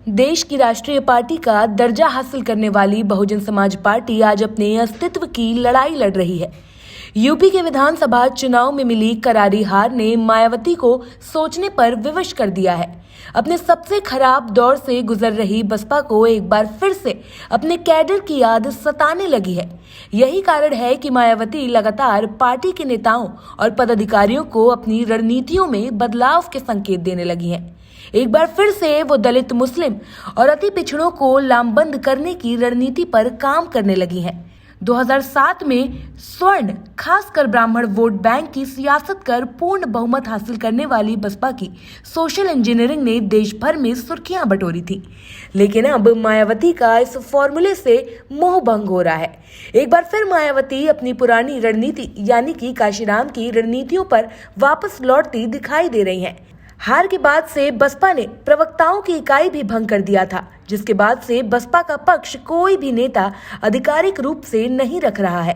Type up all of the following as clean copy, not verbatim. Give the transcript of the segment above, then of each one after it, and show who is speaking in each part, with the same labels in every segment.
Speaker 1: देश की राष्ट्रीय पार्टी का दर्जा हासिल करने वाली बहुजन समाज पार्टी आज अपने अस्तित्व की लड़ाई लड़ रही है। यूपी के विधानसभा चुनाव में मिली करारी हार ने मायावती को सोचने पर विवश कर दिया है। अपने सबसे खराब दौर से गुजर रही बसपा को एक बार फिर से अपने कैडर की याद सताने लगी है। यही कारण है कि मायावती लगातार पार्टी के नेताओं और पदाधिकारियों को अपनी रणनीतियों में बदलाव के संकेत देने लगी हैं। एक बार फिर से वो दलित, मुस्लिम और अति पिछड़ों को लामबंद करने की रणनीति पर काम करने लगी हैं। 2007 में स्वर्ण, खासकर ब्राह्मण वोट बैंक की सियासत कर पूर्ण बहुमत हासिल करने वाली बसपा की सोशल इंजीनियरिंग ने देश भर में सुर्खियां बटोरी थी। लेकिन अब मायावती का इस फॉर्मूले से मोह भंग हो रहा है। एक बार फिर मायावती अपनी पुरानी रणनीति यानी कि काशीराम की रणनीतियों पर वापस लौटती दिखाई दे रही हैं। हार के बाद से बसपा ने प्रवक्ताओं की इकाई भी भंग कर दिया था, जिसके बाद से बसपा का पक्ष कोई भी नेता आधिकारिक रूप से नहीं रख रहा है।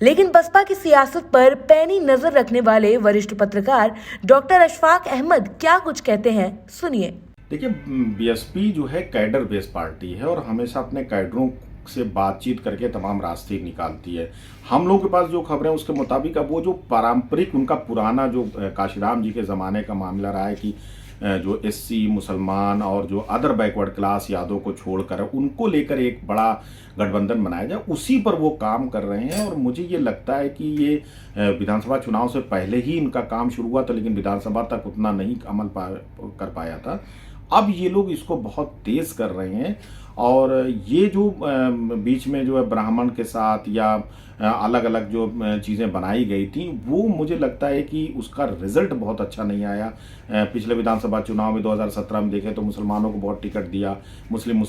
Speaker 1: लेकिन बसपा की सियासत पर पैनी नजर रखने वाले वरिष्ठ पत्रकार डॉक्टर अशफाक अहमद क्या कुछ कहते हैं, सुनिए।
Speaker 2: देखिए, बीएसपी जो है कैडर बेस्ड पार्टी है और हमेशा अपने कैडरों से बातचीत करके तमाम रास्ते निकालती है। हम लोगों के पास जो खबरें उसके मुताबिक अब वो जो पारंपरिक उनका पुराना जो काशीराम जी के ज़माने का मामला रहा है कि जो एससी, मुसलमान और जो अदर बैकवर्ड क्लास यादों को छोड़कर उनको लेकर एक बड़ा गठबंधन बनाया जाए, उसी पर वो काम कर रहे हैं। और मुझे ये लगता है कि ये विधानसभा चुनाव से पहले ही इनका काम शुरू हुआ था, लेकिन विधानसभा तक उतना नहीं अमल कर पाया था। अब ये लोग इसको बहुत तेज कर रहे हैं और ये जो बीच में जो है ब्राह्मण के साथ या अलग अलग जो चीज़ें बनाई गई थी, वो मुझे लगता है कि उसका रिजल्ट बहुत अच्छा नहीं आया। पिछले विधानसभा चुनाव में 2017 में देखें तो मुसलमानों को बहुत टिकट दिया, मुस्लिम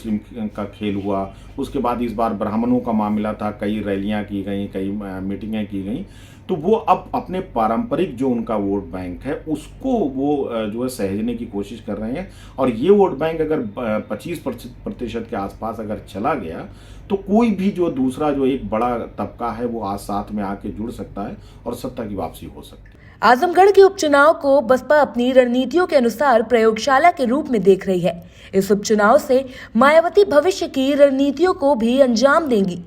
Speaker 2: का खेल हुआ। उसके बाद इस बार ब्राह्मणों का मामला था, कई रैलियां की गई, कई मीटिंगें की गई। तो वो अब अपने पारंपरिक जो उनका वोट बैंक है उसको वो जो है सहेजने की कोशिश कर रहे हैं। और ये वोट बैंक अगर 25% के आसपास अगर चला गया तो कोई भी जो दूसरा जो एक बड़ा तबका है वो आज साथ में आके जुड़ सकता है और सत्ता की वापसी हो सकती है।
Speaker 1: आजमगढ़ के उपचुनाव को बसपा अपनी रणनीतियों के अनुसार प्रयोगशाला के रूप में देख रही है। इस उपचुनाव से मायावती भविष्य की रणनीतियों को भी अंजाम देंगी।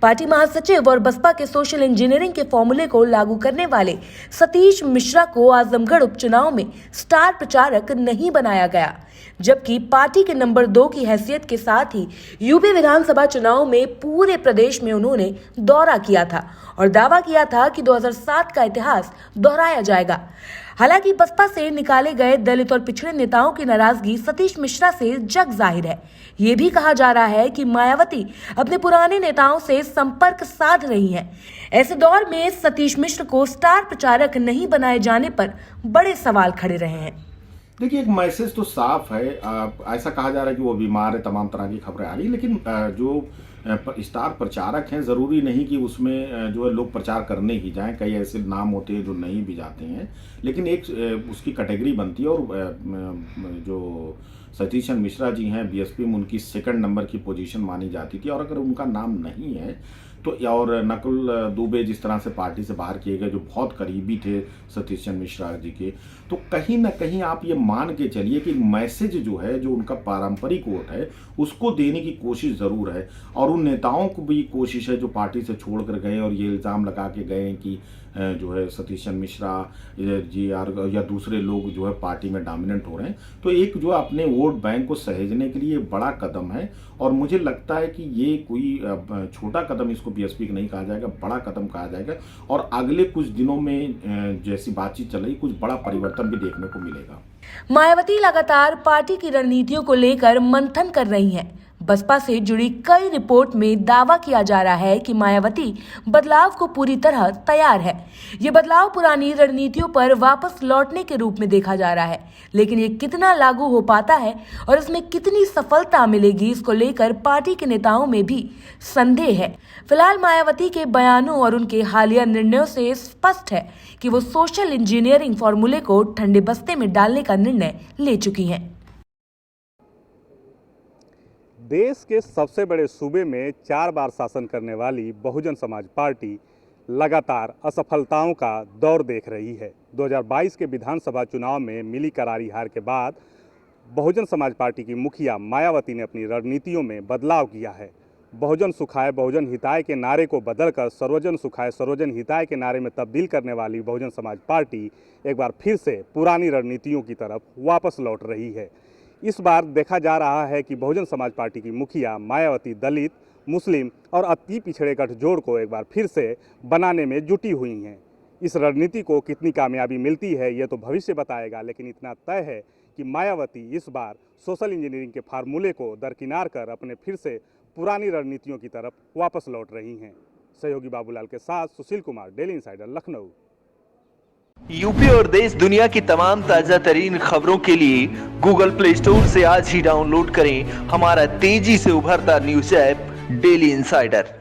Speaker 1: पार्टी महासचिव और बसपा के सोशल इंजीनियरिंग के फॉर्मूले को लागू करने वाले सतीश मिश्रा को आजमगढ़ उपचुनाव में स्टार प्रचारक नहीं बनाया गया, जबकि पार्टी के नंबर 2 की हैसियत के साथ ही यूपी विधानसभा चुनाव में पूरे प्रदेश में उन्होंने दौरा किया था और दावा किया था कि 2007 का इतिहास दोहराया जाएगा। हालांकि बसपा से निकाले गए दलित और पिछड़े नेताओं की नाराजगी सतीश मिश्रा से जग जाहिर है। ये भी कहा जा रहा है कि मायावती अपने पुराने नेताओं से संपर्क साध रही हैं। ऐसे दौर में सतीश मिश्र को स्टार प्रचारक नहीं बनाए जाने पर बड़े सवाल खड़े रहे हैं।
Speaker 2: देखिए, एक मैसेज तो साफ है। ऐसा कहा जा रहा है कि वो बीमार है, तमाम तरह की खबरें आ रही, लेकिन जो स्टार प्रचारक हैं, ज़रूरी नहीं कि उसमें जो है लोग प्रचार करने ही जाएं। कई ऐसे नाम होते हैं जो नहीं भी जाते हैं, लेकिन एक उसकी कैटेगरी बनती है। और जो सतीश मिश्रा जी हैं, बीएसपी में उनकी सेकंड नंबर की पोजीशन मानी जाती थी। और अगर उनका नाम नहीं है तो, और नकुल दुबे जिस तरह से पार्टी से बाहर किए गए, जो बहुत करीबी थे सतीश चंद्र मिश्रा जी के, तो कहीं ना कहीं आप ये मान के चलिए कि मैसेज जो है, जो उनका पारंपरिक वोट है, उसको देने की कोशिश ज़रूर है। और उन नेताओं को भी कोशिश है जो पार्टी से छोड़ कर गए और ये इल्ज़ाम लगा के गए कि जो है सतीश चंद्र मिश्रा जी या दूसरे लोग जो है पार्टी में डोमिनेंट हो रहे हैं। तो एक जो अपने वोट बैंक को सहेजने के लिए बड़ा कदम है। और मुझे लगता है कि ये कोई छोटा कदम इसको बीएसपी का नहीं कहा जाएगा, बड़ा कदम कहा जाएगा। और अगले कुछ दिनों में जैसी बातचीत चल रही, कुछ बड़ा परिवर्तन भी देखने को मिलेगा।
Speaker 1: मायावती लगातार पार्टी की रणनीतियों को लेकर मंथन कर रही हैं। बसपा से जुड़ी कई रिपोर्ट में दावा किया जा रहा है कि मायावती बदलाव को पूरी तरह तैयार है। ये बदलाव पुरानी रणनीतियों पर वापस लौटने के रूप में देखा जा रहा है, लेकिन ये कितना लागू हो पाता है और इसमें कितनी सफलता मिलेगी, इसको लेकर पार्टी के नेताओं में भी संदेह है। फिलहाल मायावती के बयानों और उनके हालिया निर्णयों से स्पष्ट है कि वो सोशल इंजीनियरिंग फॉर्मूले को ठंडे बस्ते में डालने का निर्णय ले चुकी हैं।
Speaker 3: देश के सबसे बड़े सूबे में 4 बार शासन करने वाली बहुजन समाज पार्टी लगातार असफलताओं का दौर देख रही है। 2022 के विधानसभा चुनाव में मिली करारी हार के बाद बहुजन समाज पार्टी की मुखिया मायावती ने अपनी रणनीतियों में बदलाव किया है। बहुजन सुखाय बहुजन हिताय के नारे को बदलकर सर्वजन सुखाय सर्वजन हिताय के नारे में तब्दील करने वाली बहुजन समाज पार्टी एक बार फिर से पुरानी रणनीतियों की तरफ वापस लौट रही है। इस बार देखा जा रहा है कि बहुजन समाज पार्टी की मुखिया मायावती दलित, मुस्लिम और अति पिछड़े गठजोड़ को एक बार फिर से बनाने में जुटी हुई हैं। इस रणनीति को कितनी कामयाबी मिलती है ये तो भविष्य बताएगा, लेकिन इतना तय है कि मायावती इस बार सोशल इंजीनियरिंग के फार्मूले को दरकिनार कर अपने फिर से पुरानी रणनीतियों की तरफ वापस लौट रही हैं। सहयोगी बाबूलाल के साथ Sushil Kumar, Daily Insider, Lucknow.
Speaker 4: UP और देश दुनिया की तमाम ताजा तरीन खबरों के लिए गूगल प्ले स्टोर से आज ही डाउनलोड करें हमारा तेजी से उभरता न्यूज ऐप डेली इंसाइडर।